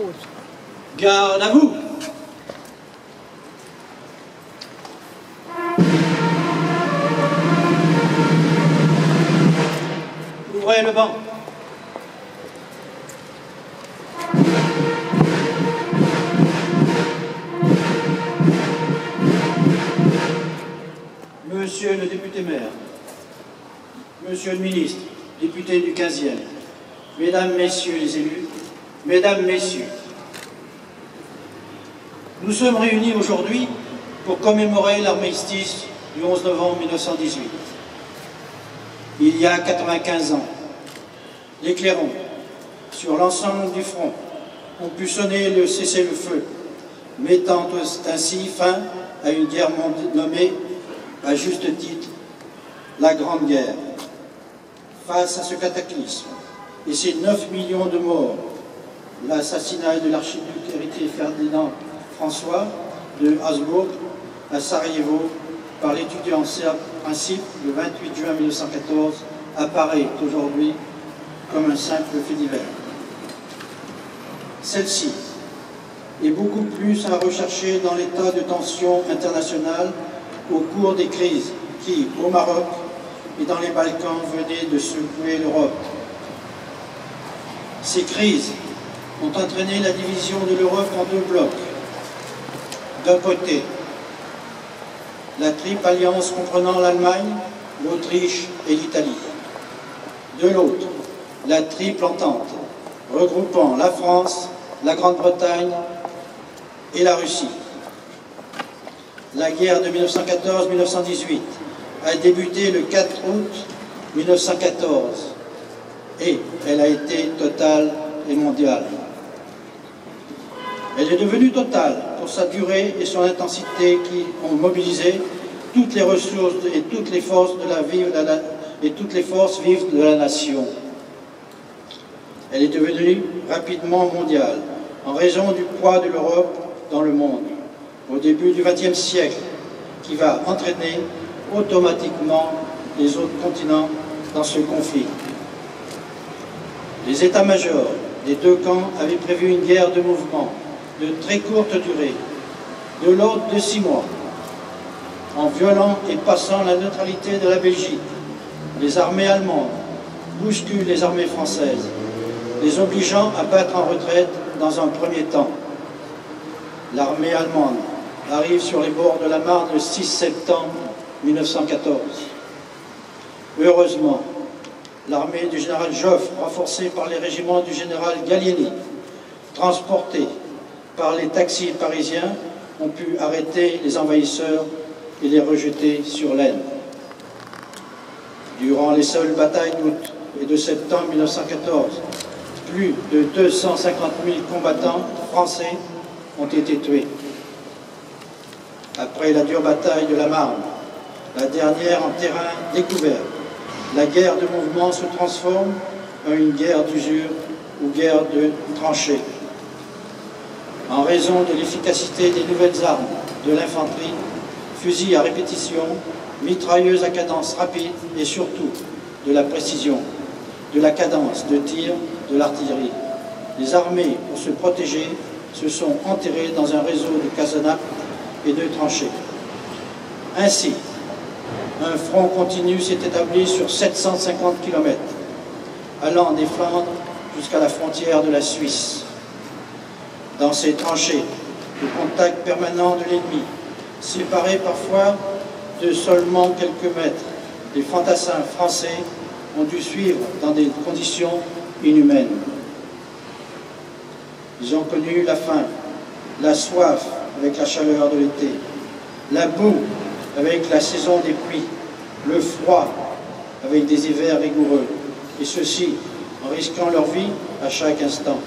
pause. Garde à vous! Ouvrez le banc. Monsieur le député-maire, Monsieur le ministre, député du 15e, Mesdames, Messieurs les élus, Mesdames, Messieurs, nous sommes réunis aujourd'hui pour commémorer l'armistice du 11 novembre 1918. Il y a 95 ans, les clairons, sur l'ensemble du front, ont pu sonner le cessez-le-feu, mettant ainsi fin à une guerre nommée, à juste titre, la Grande Guerre. Face à ce cataclysme et ces 9 millions de morts, l'assassinat de l'archiduc héritier Ferdinand François de Habsbourg à Sarajevo par l'étudiant serbe Princip le 28 juin 1914 apparaît aujourd'hui comme un simple fait divers. Celle-ci est beaucoup plus à rechercher dans l'état de tension internationale au cours des crises qui, au Maroc et dans les Balkans, venaient de secouer l'Europe. Ces crises ont entraîné la division de l'Europe en deux blocs. D'un côté, la triple alliance comprenant l'Allemagne, l'Autriche et l'Italie. De l'autre, la triple entente, regroupant la France, la Grande-Bretagne et la Russie. La guerre de 1914-1918 a débuté le 4 août 1914 et elle a été totale et mondiale. Elle est devenue totale pour sa durée et son intensité qui ont mobilisé toutes les ressources et toutes les forces vives de la nation. Elle est devenue rapidement mondiale en raison du poids de l'Europe dans le monde au début du XXe siècle qui va entraîner automatiquement les autres continents dans ce conflit. Les états-majors des deux camps avaient prévu une guerre de mouvement de très courte durée, de l'ordre de 6 mois, en violant et passant la neutralité de la Belgique. Les armées allemandes bousculent les armées françaises, les obligeant à battre en retraite dans un premier temps. L'armée allemande arrive sur les bords de la Marne le 6 septembre 1914. Heureusement, l'armée du général Joffre, renforcée par les régiments du général Gallieni, transportés par les taxis parisiens, ont pu arrêter les envahisseurs et les rejeter sur l'Aisne. Durant les seules batailles d'août et de septembre 1914, plus de 250 000 combattants français ont été tués. Après la dure bataille de la Marne, la dernière en terrain découvert, la guerre de mouvement se transforme en une guerre d'usure ou guerre de tranchées. En raison de l'efficacité des nouvelles armes, de l'infanterie, fusils à répétition, mitrailleuses à cadence rapide et surtout de la précision, de la cadence de tir de l'artillerie. Les armées, pour se protéger, se sont enterrées dans un réseau de casemats et de tranchées. Ainsi, un front continu s'est établi sur 750 km, allant des Flandres jusqu'à la frontière de la Suisse. Dans ces tranchées, le contact permanent de l'ennemi, séparés parfois de seulement quelques mètres, les fantassins français ont dû suivre dans des conditions inhumaines. Ils ont connu la faim, la soif avec la chaleur de l'été, la boue avec la saison des pluies, le froid avec des hivers rigoureux, et ceci en risquant leur vie à chaque instant,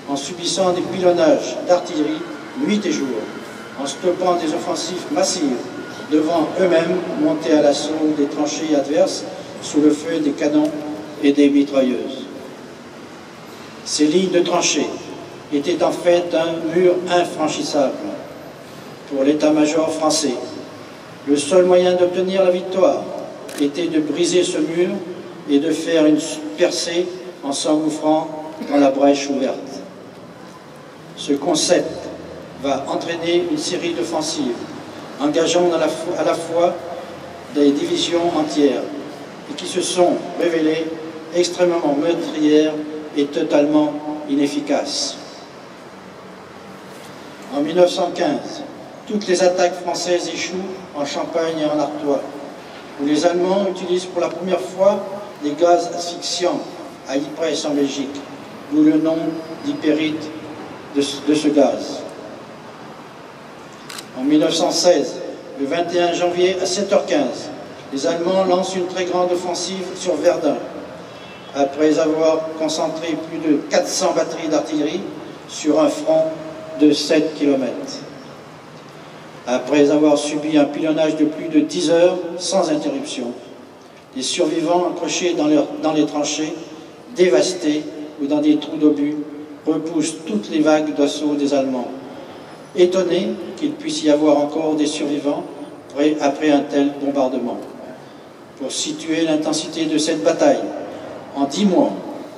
en subissant des pilonnages d'artillerie nuit et jour, en stoppant des offensives massives, devant eux-mêmes monter à l'assaut des tranchées adverses sous le feu des canons et des mitrailleuses. Ces lignes de tranchées étaient en fait un mur infranchissable pour l'état-major français. Le seul moyen d'obtenir la victoire était de briser ce mur et de faire une percée en s'engouffrant dans la brèche ouverte. Ce concept va entraîner une série d'offensives, engageant à la fois des divisions entières et qui se sont révélées extrêmement meurtrières et totalement inefficaces. En 1915, toutes les attaques françaises échouent en Champagne et en Artois, où les Allemands utilisent pour la première fois des gaz asphyxiants à Ypres en Belgique, d'où le nom d'hypérite de ce gaz. En 1916, le 21 janvier à 7h15, les Allemands lancent une très grande offensive sur Verdun, après avoir concentré plus de 400 batteries d'artillerie sur un front de 7 km. Après avoir subi un pilonnage de plus de 10 heures sans interruption, les survivants accrochés dans les tranchées, dévastés ou dans des trous d'obus, repoussent toutes les vagues d'assaut des Allemands. Étonnés qu'il puisse y avoir encore des survivants après un tel bombardement. Pour situer l'intensité de cette bataille, en 10 mois,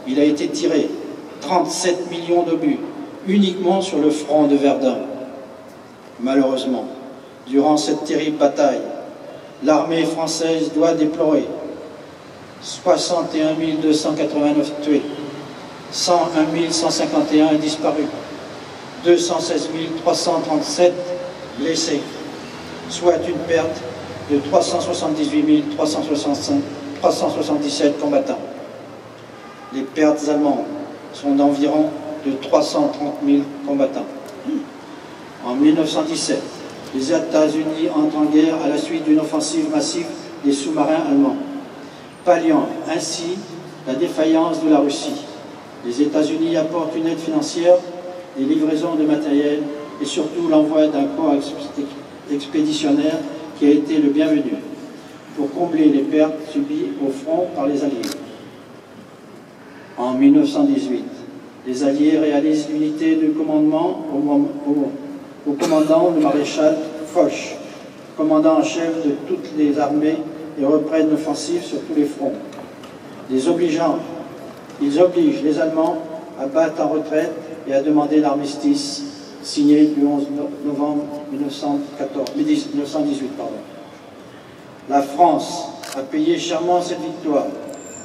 il a été tiré 37 millions d'obus uniquement sur le front de Verdun. Malheureusement, durant cette terrible bataille, l'armée française doit déplorer 61 289 tués, 101 151 disparus, 216 337 blessés, soit une perte de 378 377 combattants. Les pertes allemandes sont d'environ de 330 000 combattants. En 1917, les États-Unis entrent en guerre à la suite d'une offensive massive des sous-marins allemands, palliant ainsi la défaillance de la Russie. Les États-Unis apportent une aide financière, des livraisons de matériel et surtout l'envoi d'un corps expéditionnaire qui a été le bienvenu pour combler les pertes subies au front par les Alliés. En 1918, les Alliés réalisent l'unité de commandement au commandant le maréchal Foch, commandant en chef de toutes les armées, et reprennent l'offensive sur tous les fronts. Ils obligent les Allemands à battre en retraite et à demander l'armistice signé le 11 novembre 1918. La France a payé chèrement cette victoire,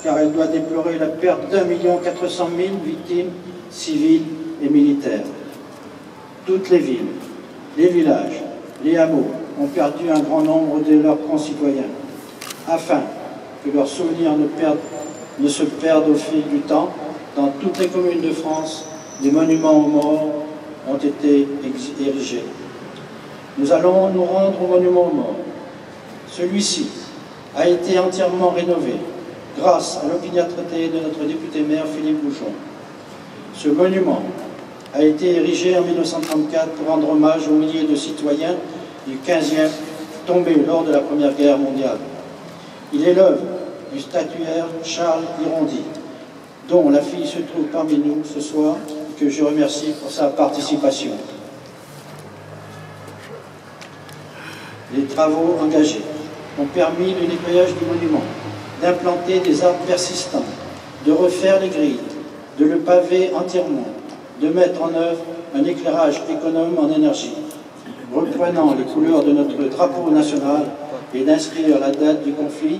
car elle doit déplorer la perte d'1 400 000 victimes civiles et militaires. Toutes les villes, les villages, les hameaux ont perdu un grand nombre de leurs concitoyens. Afin que leurs souvenirs ne se perdent au fil du temps, dans toutes les communes de France, des monuments aux morts ont été érigés. Nous allons nous rendre au monument aux morts. Celui-ci a été entièrement rénové grâce à l'opiniâtreté de notre député-maire Philippe Bouchon. Ce monument a été érigé en 1934 pour rendre hommage aux milliers de citoyens du 15e tombés lors de la Première Guerre mondiale. Il est l'œuvre du statuaire Charles Hirondy, dont la fille se trouve parmi nous ce soir, et que je remercie pour sa participation. Les travaux engagés ont permis le nettoyage du monument, d'implanter des arbres persistants, de refaire les grilles, de le paver entièrement, de mettre en œuvre un éclairage économe en énergie, reprenant les couleurs de notre drapeau national et d'inscrire la date du conflit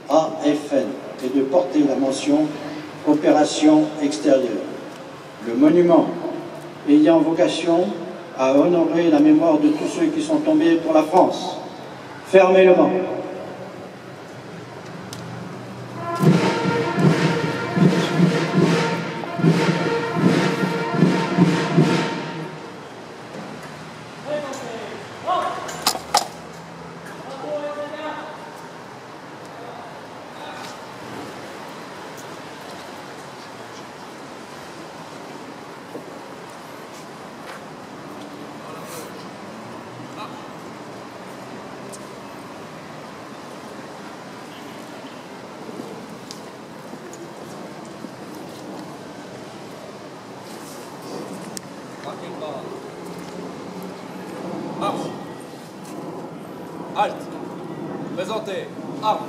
AFN et de porter la mention Opération extérieure. Le monument ayant vocation à honorer la mémoire de tous ceux qui sont tombés pour la France. Fermez le banc. Marche. Halte. Présentez. Armes.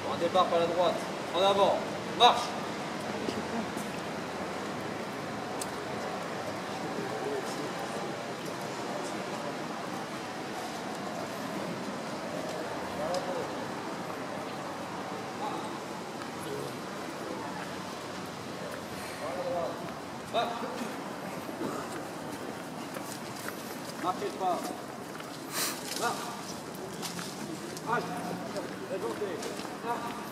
Pour un départ par la droite. En avant. Marche. Marche. Marchez pas. Marche. Halte. Présentez. Marche.